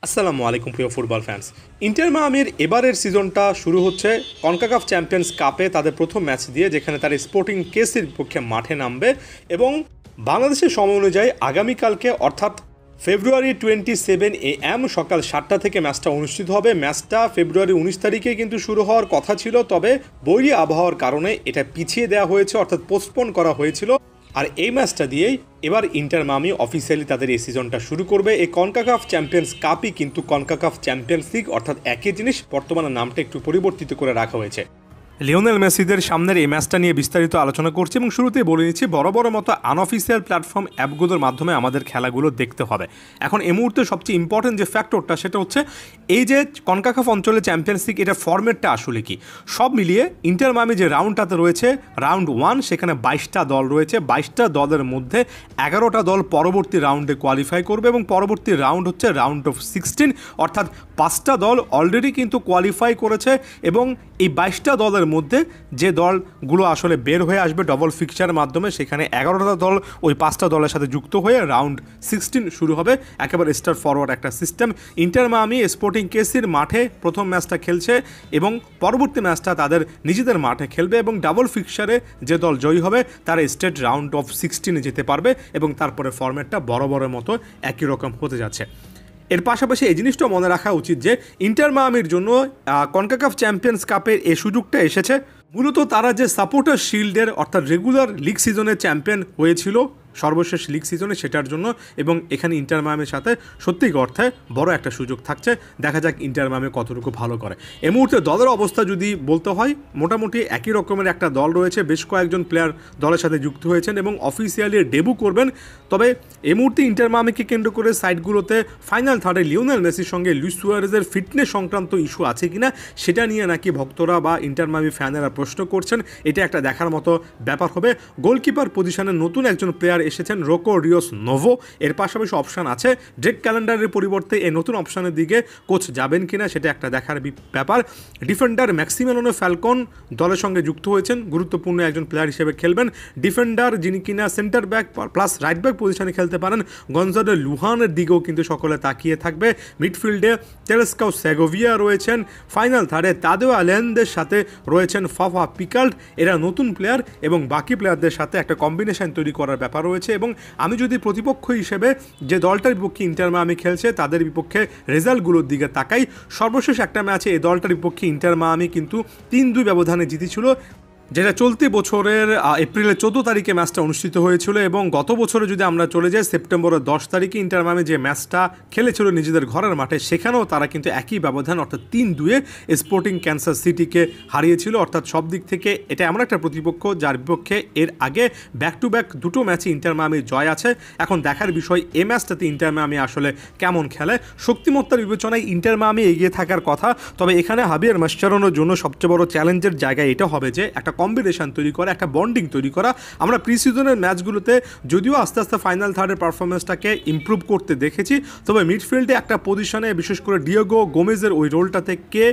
আসসালামু আলাইকুম প্রিয় ফুটবল ফ্যান্স। ইন্টার মায়ামির এবারের সিজনটা শুরু হচ্ছে কনকাকাফ চ্যাম্পিয়ন্স কাপে তাদের প্রথম ম্যাচ দিয়ে, যেখানে তারা স্পোর্টিং কেসির পক্ষে মাঠে নামবে এবং বাংলাদেশের সময় অনুযায়ী আগামীকালকে অর্থাৎ ফেব্রুয়ারি 27 AM সকাল 7টা থেকে ম্যাচটা অনুষ্ঠিত হবে। ম্যাচটা ফেব্রুয়ারি 19 তারিখে কিন্তু শুরু হওয়ার কথা ছিল, তবে বৈরী আবহাওয়ার কারণে এটা পিছিয়ে দেওয়া হয়েছে, অর্থাৎ পোস্টপোন করা হয়েছিল। আর এই ম্যাচটা দিয়েই এবার ইন্টার মায়ামি অফিসিয়ালি তাদের এই সিজনটা শুরু করবে। এই কনকাকাফ চ্যাম্পিয়ন্স কাপই কিন্তু কনকাকাফ চ্যাম্পিয়ন্স লিগ, অর্থাৎ একই জিনিস, বর্তমানে নামটা একটু পরিবর্তিত করে রাখা হয়েছে। লিওনেল মেসিদের সামনের এই ম্যাচটা নিয়ে বিস্তারিত আলোচনা করছি এবং শুরুতেই বলে নিচ্ছি, বড় বড় মতো আনঅফিসিয়াল প্ল্যাটফর্ম অ্যাপগুলোর মাধ্যমে আমাদের খেলাগুলো দেখতে হবে। এখন এই মুহূর্তে সবচেয়ে ইম্পর্টেন্ট যে ফ্যাক্টরটা সেটা হচ্ছে এই যে কনকাকাফ অঞ্চলে চ্যাম্পিয়ন্স লিগ, এটা ফরম্যাটটা আসলে কি। সব মিলিয়ে ইন্টার মায়ামি যে রাউন্ডটাতে রয়েছে, রাউন্ড 1, সেখানে 22টা দল রয়েছে। 22টা দলের মধ্যে 11টা দল পরবর্তী রাউন্ডে কোয়ালিফাই করবে এবং পরবর্তী রাউন্ড হচ্ছে রাউন্ড অফ 16, অর্থাৎ 5টা দল অলরেডি কিন্তু কোয়ালিফাই করেছে এবং এই 22টা দলের মধ্যে যে দলগুলো আসলে বের হয়ে আসবে ডবল ফিক্সচারের মাধ্যমে, সেখানে 11টা দল ওই 5টা দলের সাথে যুক্ত হয়ে রাউন্ড 16 শুরু হবে। একেবারে স্টার ফরওয়ার্ড একটা সিস্টেম। ইন্টার মায়ামি স্পোর্টিং কেসির মাঠে প্রথম ম্যাচটা খেলছে এবং পরবর্তী ম্যাচটা তাদের নিজেদের মাঠে খেলবে এবং ডাবল ফিক্সচারে যে দল জয়ী হবে তারা স্টেট রাউন্ড অফ 16 যেতে পারবে এবং তারপরে ফরম্যাটটা বরাবরের মতো একই রকম হতে যাচ্ছে। এর পাশাপাশি এই জিনিসটা মনে রাখা উচিত যে ইন্টার মায়ামির জন্য কনকাকাফ চ্যাম্পিয়ন্স কাপের এই সুযোগটা এসেছে মূলত তারা যে সাপোর্টার শিল্ডের অর্থাৎ রেগুলার লিগ সিজনের চ্যাম্পিয়ন হয়েছিল সর্বশেষ লিগ সিজনে, সেটার জন্য। এবং এখানে ইন্টার মায়ামির সাথে সত্যিই অর্থে বড় একটা সুযোগ থাকছে। দেখা যাক ইন্টার মায়ামি কতটুকু ভালো করে। এই মুহূর্তে দলের অবস্থা যদি বলতে হয়, মোটামুটি একই রকমের একটা দল রয়েছে। বেশ কয়েকজন প্লেয়ার দলের সাথে যুক্ত হয়েছেন এবং অফিসিয়ালি ডেবু করবেন। তবে এই মুহূর্তে ইন্টার মায়ামিকে কেন্দ্র করে সাইটগুলোতে ফাইনাল থার্ডে লিওনেল মেসির সঙ্গে লুইস সুয়ারেজের ফিটনেস সংক্রান্ত ইস্যু আছে কিনা সেটা নিয়ে নাকি ভক্তরা বা ইন্টার মায়ামি ফ্যানেরা প্রশ্ন করছেন। এটা একটা দেখার মতো ব্যাপার হবে। গোলকিপার পজিশনে নতুন একজন প্লেয়ার এসেছেন, রোকো রিওস নোভো। এর পাশাপাশি অপশান আছে ড্রেক ক্যালেন্ডারের পরিবর্তে এই নতুন অপশানের দিকে কোচ যাবেন কিনা সেটা একটা দেখার ব্যাপার। ডিফেন্ডার ম্যাক্সিমিলিয়ানো ফ্যালকন দলের সঙ্গে যুক্ত হয়েছেন, গুরুত্বপূর্ণ একজন প্লেয়ার হিসেবে খেলবেন। ডিফেন্ডার যিনি কিনা centre back plus right back পজিশনে খেলতে পারেন, গনজালো লুহানের দিকেও কিন্তু সকলে তাকিয়ে থাকবে। মিডফিল্ডে তেলেস্কাও সেগোভিয়া রয়েছেন। ফাইনাল থার্ডে তাদেও আলেন্দের সাথে রয়েছেন ফাফা পিকাল্ট। এরা নতুন প্লেয়ার এবং বাকি প্লেয়ারদের সাথে একটা কম্বিনেশন তৈরি করার ব্যাপার রয়েছে। এবং আমি যদি প্রতিপক্ষ হিসেবে যে দলটার বিপক্ষে ইন্টার মায়ামি খেলছে তাদের বিপক্ষে রেজাল্টগুলোর দিকে তাকাই, সর্বশেষ একটা ম্যাচে এই দলটার বিপক্ষে ইন্টার মায়ামি কিন্তু 3-2 ব্যবধানে জিতেছিল, যেটা চলতি বছরের এপ্রিলের 14 তারিখে ম্যাচটা অনুষ্ঠিত হয়েছিল। এবং গত বছরে যদি আমরা চলে যাই, সেপ্টেম্বরের 10 তারিখে ইন্টার মায়ামি যে ম্যাচটা খেলেছিল নিজেদের ঘরের মাঠে, সেখানেও তারা কিন্তু একই ব্যবধান অর্থাৎ 3-2 স্পোর্টিং ক্যানসাস সিটিকে হারিয়েছিল। অর্থাৎ সব দিক থেকে এটা এমন একটা প্রতিপক্ষ যার বিপক্ষে এর আগে ব্যাক টু ব্যাক দুটো ম্যাচে ইন্টার মায়ামির জয় আছে। এখন দেখার বিষয় এই ম্যাচটাতে ইন্টার মায়ামি আসলে কেমন খেলে। শক্তিমত্তার বিবেচনায় ইন্টার মায়ামি এগিয়ে থাকার কথা, তবে এখানে হাবিয়ার মাসচারোনোর জন্য সবচেয়ে বড় চ্যালেঞ্জের জায়গা এটা হবে যে একটা কম্বিনেশন তৈরি করা, একটা বন্ডিং তৈরি করা। আমরা প্রি সিজনের ম্যাচগুলোতে যদিও আস্তে আস্তে ফাইনাল থার্ডের পারফরমেন্সটাকে ইমপ্রুভ করতে দেখেছি, তবে মিডফিল্ডে একটা পজিশনে বিশেষ করে ডিয়েগো গোমেজের ওই রোলটাতে কে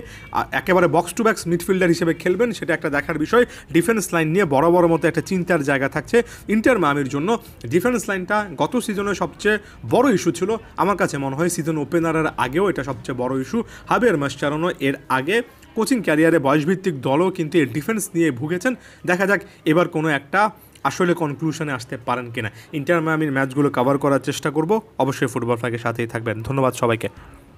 একেবারে বক্স টু বক্স মিডফিল্ডার হিসেবে খেলবেন সেটা একটা দেখার বিষয়। ডিফেন্স লাইন নিয়ে বড় বড় মতো একটা চিন্তার জায়গা থাকছে ইন্টার মায়ামির জন্য। ডিফেন্স লাইনটা গত সিজনের সবচেয়ে বড় ইস্যু ছিল, আমার কাছে মনে হয় সিজন ওপেনারের আগেও এটা সবচেয়ে বড় ইস্যু। হাবিয়ার মাসচারোনো এর আগে কোচিং ক্যারিয়ারে বয়সভিত্তিক দলও কিন্তু এর ডিফেন্স নিয়ে ভুগেছেন। দেখা যাক এবার কোনো একটা আসলে কনক্লুশনে আসতে পারেন কিনা। ইন্টার মায়ামির ম্যাচগুলো কভার করার চেষ্টা করব। অবশ্যই ফুটবল ফ্ল্যাগের সাথেই থাকবেন। ধন্যবাদ সবাইকে।